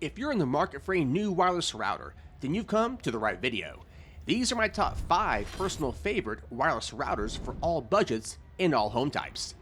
If you're in the market for a new wireless router, then you've come to the right video. These are my top 5 personal favorite wireless routers for all budgets and all home types.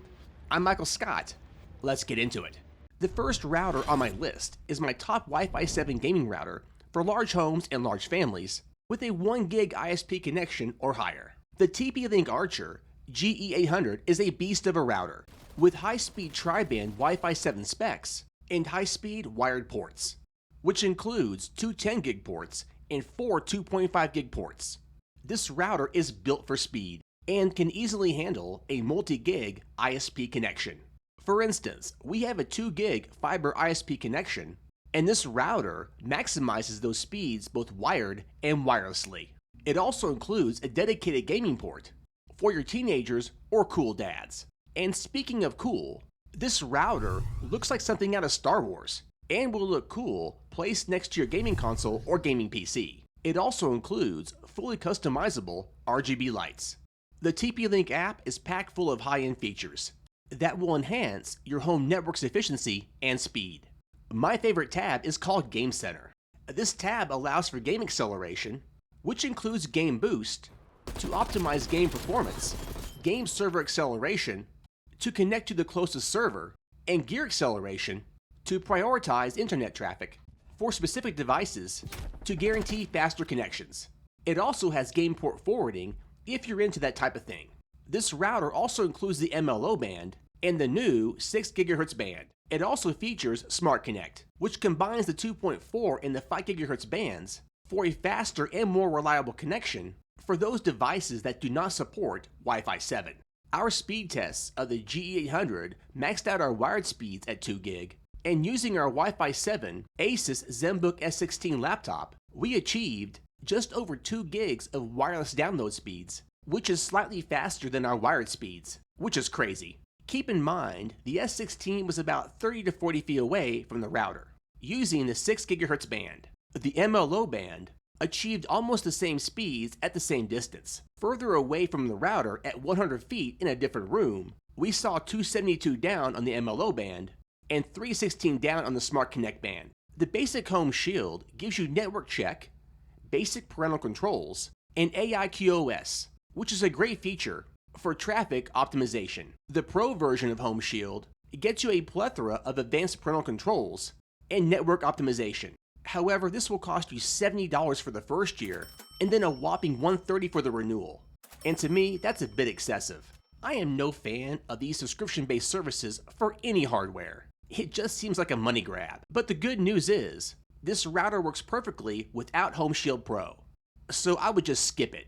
I'm Michael Scott. Let's get into it. The first router on my list is my top Wi-Fi 7 gaming router for large homes and large families with a 1 gig ISP connection or higher. The TP-Link Archer GE800 is a beast of a router with high-speed tri-band Wi-Fi 7 specs and high-speed wired ports, which includes 2 10 gig ports and 4 2.5 gig ports. This router is built for speed and can easily handle a multi-gig ISP connection. For instance, we have a 2 gig fiber ISP connection, and this router maximizes those speeds both wired and wirelessly. It also includes a dedicated gaming port for your teenagers or cool dads. And speaking of cool, this router looks like something out of Star Wars and will look cool placed next to your gaming console or gaming PC. It also includes fully customizable RGB lights. The TP-Link app is packed full of high-end features that will enhance your home network's efficiency and speed. My favorite tab is called Game Center. This tab allows for game acceleration, which includes Game Boost to optimize game performance, game server acceleration to connect to the closest server, and gear acceleration to prioritize internet traffic for specific devices to guarantee faster connections. It also has game port forwarding if you're into that type of thing. This router also includes the MLO band and the new 6 GHz band. It also features Smart Connect, which combines the 2.4 and the 5 GHz bands for a faster and more reliable connection for those devices that do not support Wi-Fi 7. Our speed tests of the GE800 maxed out our wired speeds at 2 gig, and using our Wi-Fi 7 Asus ZenBook S16 laptop, we achieved just over 2 gigs of wireless download speeds, which is slightly faster than our wired speeds, which is crazy. Keep in mind, the S16 was about 30 to 40 feet away from the router, using the 6 GHz band. The MLO band achieved almost the same speeds at the same distance. Further away from the router at 100 feet in a different room, we saw 272 down on the MLO band and 316 down on the Smart Connect band. The basic home shield gives you network check, basic parental controls, and AI QoS, which is a great feature for traffic optimization. The Pro version of Home Shield gets you a plethora of advanced parental controls and network optimization. However, this will cost you $70 for the first year and then a whopping $130 for the renewal. And to me, that's a bit excessive. I am no fan of these subscription-based services for any hardware. It just seems like a money grab. But the good news is, this router works perfectly without Home Shield Pro, so I would just skip it.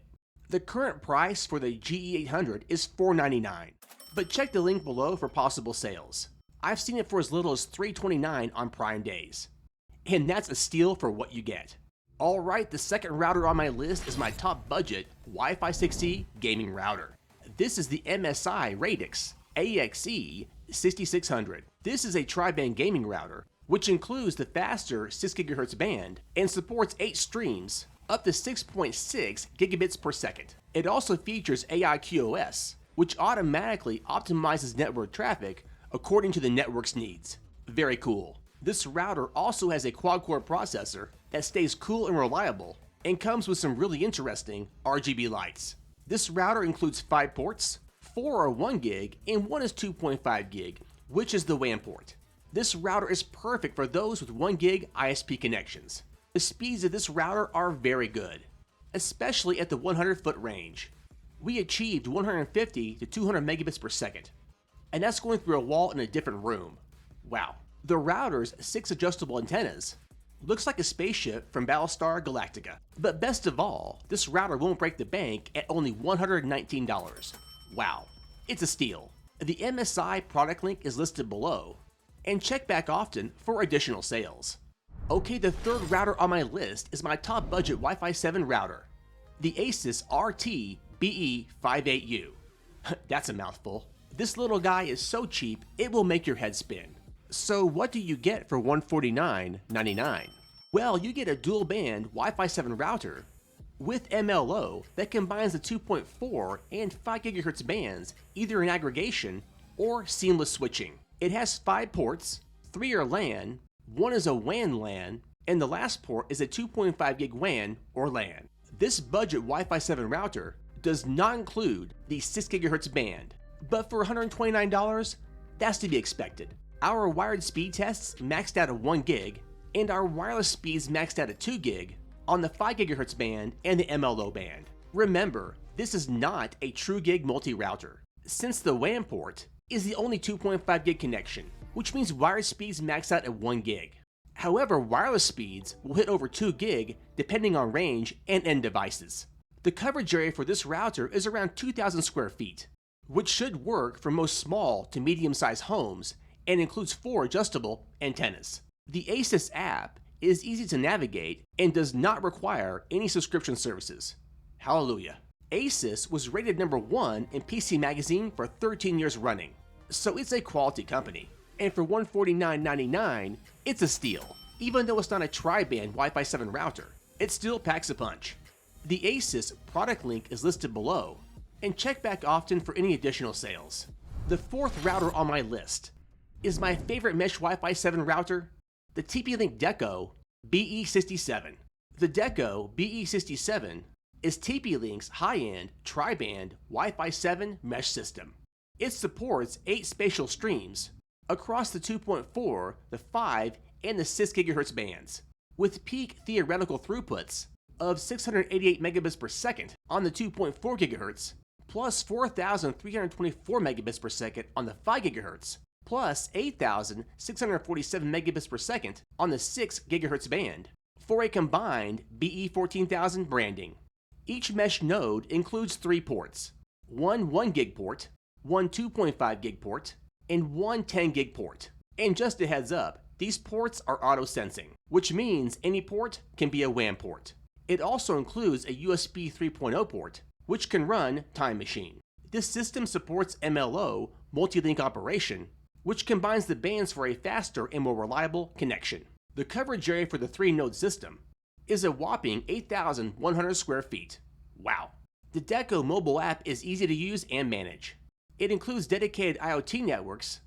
The current price for the GE800 is $499, but check the link below for possible sales. I've seen it for as little as $329 on Prime days. And that's a steal for what you get. Alright, the second router on my list is my top budget Wi-Fi 6E gaming router. This is the MSI Radix AXE 6600. This is a tri-band gaming router, which includes the faster 6 GHz band and supports 8 streams up to 6.6 gigabits per second. It also features AI QoS, which automatically optimizes network traffic according to the network's needs. Very cool. This router also has a quad-core processor that stays cool and reliable and comes with some really interesting RGB lights. This router includes 5 ports, 4 are 1 gig and 1 is 2.5 gig, which is the WAN port. This router is perfect for those with 1 gig ISP connections. The speeds of this router are very good, especially at the 100-foot range. We achieved 150 to 200 megabits per second, and that's going through a wall in a different room. Wow. The router's 6 adjustable antennas looks like a spaceship from Battlestar Galactica. But best of all, this router won't break the bank at only $119. Wow, it's a steal. The MSI product link is listed below, and check back often for additional sales. Okay, the third router on my list is my top budget Wi-Fi 7 router, the Asus RT BE58U. That's a mouthful. This little guy is so cheap, it will make your head spin. So what do you get for $149.99? Well, you get a dual band Wi-Fi 7 router with MLO that combines the 2.4 and 5 GHz bands either in aggregation or seamless switching. It has 5 ports, 3 are LAN, One is a WAN LAN, and the last port is a 2.5 gig WAN or LAN. This budget Wi-Fi 7 router does not include the 6 GHz band, but for $129, that's to be expected. Our wired speed tests maxed out at 1 gig, and our wireless speeds maxed out at 2 gig on the 5 GHz band and the MLO band. Remember, this is not a true gig multi-router, since the WAN port is the only 2.5 gig connection, which means wired speeds max out at 1 gig. However, wireless speeds will hit over 2 gig depending on range and end devices. The coverage area for this router is around 2,000 square feet, which should work for most small to medium-sized homes and includes 4 adjustable antennas. The Asus app is easy to navigate and does not require any subscription services. Hallelujah. Asus was rated #1 in PC Magazine for 13 years running, so it's a quality company. And for $149.99, it's a steal. Even though it's not a tri-band Wi-Fi 7 router, it still packs a punch. The Asus product link is listed below, and check back often for any additional sales. The fourth router on my list is my favorite mesh Wi-Fi 7 router, the TP-Link Deco BE67. The Deco BE67 is TP-Link's high-end tri-band Wi-Fi 7 mesh system. It supports 8 spatial streams across the 2.4, the 5, and the 6 GHz bands, with peak theoretical throughputs of 688 megabits per second on the 2.4 GHz, plus 4,324 megabits per second on the 5 GHz, plus 8,647 megabits per second on the 6 GHz band, for a combined BE14000 branding. Each mesh node includes 3 ports, one 1 gig port, one 2.5 gig port, and one 10 gig port. And just a heads up, these ports are auto-sensing, which means any port can be a WAN port. It also includes a USB 3.0 port, which can run Time Machine. This system supports MLO, multi-link operation, which combines the bands for a faster and more reliable connection. The coverage area for the 3-node system is a whopping 8,100 square feet. Wow. The Deco mobile app is easy to use and manage. It includes dedicated IoT networks,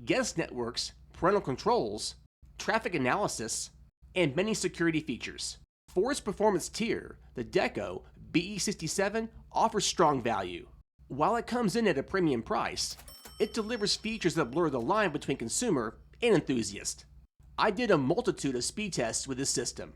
guest networks, parental controls, traffic analysis, and many security features. For its performance tier, the Deco BE67 offers strong value. While it comes in at a premium price, it delivers features that blur the line between consumer and enthusiast. I did a multitude of speed tests with this system,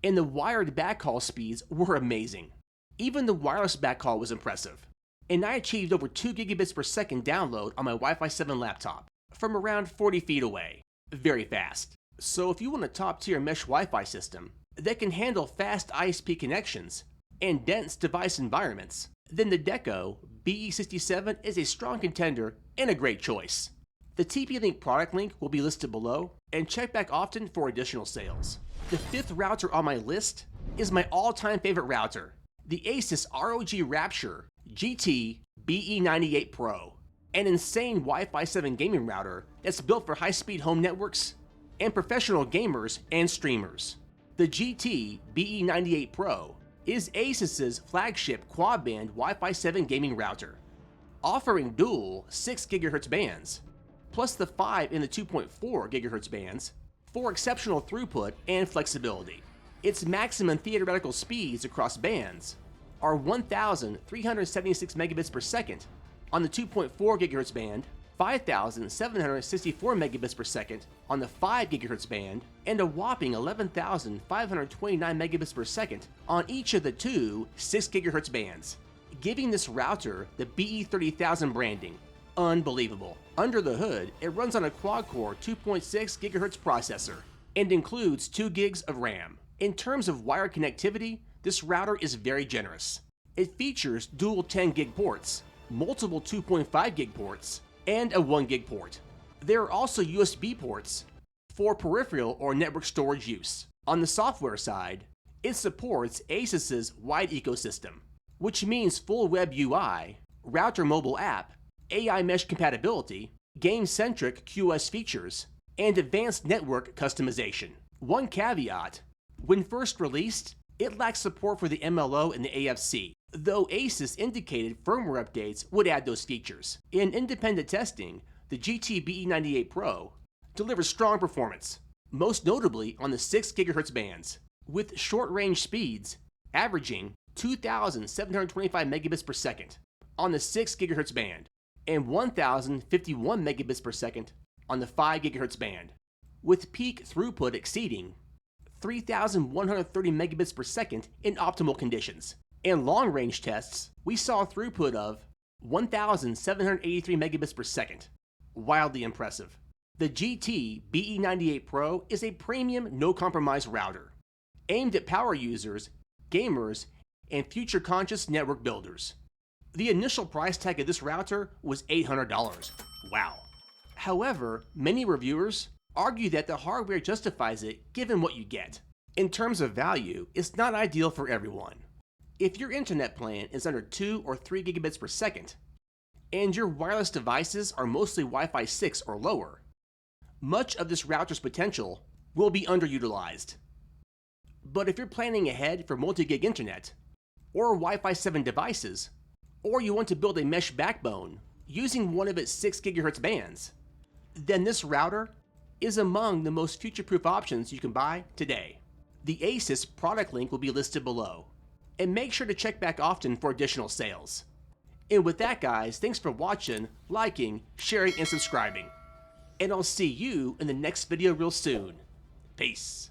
and the wired backhaul speeds were amazing. Even the wireless backhaul was impressive, and I achieved over 2 gigabits per second download on my Wi-Fi 7 laptop from around 40 feet away. Very fast. So if you want a top-tier mesh Wi-Fi system that can handle fast ISP connections and dense device environments, then the Deco BE67 is a strong contender and a great choice. The TP-Link product link will be listed below, and check back often for additional sales. The 5th router on my list is my all-time favorite router, the Asus ROG Rapture GT BE98 Pro, an insane Wi-Fi 7 gaming router that's built for high-speed home networks and professional gamers and streamers. The GT BE98 Pro is Asus's flagship quad-band Wi-Fi 7 gaming router, offering dual 6 GHz bands, plus the 5 and the 2.4 GHz bands for exceptional throughput and flexibility. Its maximum theoretical speeds across bands are 1,376 megabits per second on the 2.4 GHz band, 5,764 megabits per second on the 5 GHz band, and a whopping 11,529 megabits per second on each of the 2 6 GHz bands, giving this router the BE30000 branding. Unbelievable. Under the hood, it runs on a quad-core 2.6 GHz processor and includes 2 gigs of RAM. In terms of wired connectivity, this router is very generous. It features dual 10 gig ports, multiple 2.5 gig ports, and a 1 gig port. There are also USB ports for peripheral or network storage use. On the software side, it supports Asus's wide ecosystem, which means full web UI, router mobile app, AI mesh compatibility, game-centric QoS features, and advanced network customization. One caveat: when first released, it lacks support for the MLO and the AFC, though Asus indicated firmware updates would add those features. In independent testing, the GT BE98 Pro delivers strong performance, most notably on the 6 GHz bands, with short-range speeds averaging 2,725 megabits per second on the 6 GHz band and 1,051 megabits per second on the 5 GHz band, with peak throughput exceeding 3,130 megabits per second in optimal conditions. In long-range tests, we saw a throughput of 1,783 megabits per second. Wildly impressive. The GT BE98 Pro is a premium, no-compromise router, aimed at power users, gamers, and future-conscious network builders. The initial price tag of this router was $800. Wow. However, many reviewers argue that the hardware justifies it given what you get. In terms of value, it's not ideal for everyone. If your internet plan is under 2 or 3 gigabits per second, and your wireless devices are mostly Wi-Fi 6 or lower, much of this router's potential will be underutilized. But if you're planning ahead for multi-gig internet, or Wi-Fi 7 devices, or you want to build a mesh backbone using one of its 6 GHz bands, then this router is among the most future-proof options you can buy today. The ASUS product link will be listed below, and make sure to check back often for additional sales. And with that, guys, thanks for watching, liking, sharing, and subscribing. And I'll see you in the next video real soon. Peace.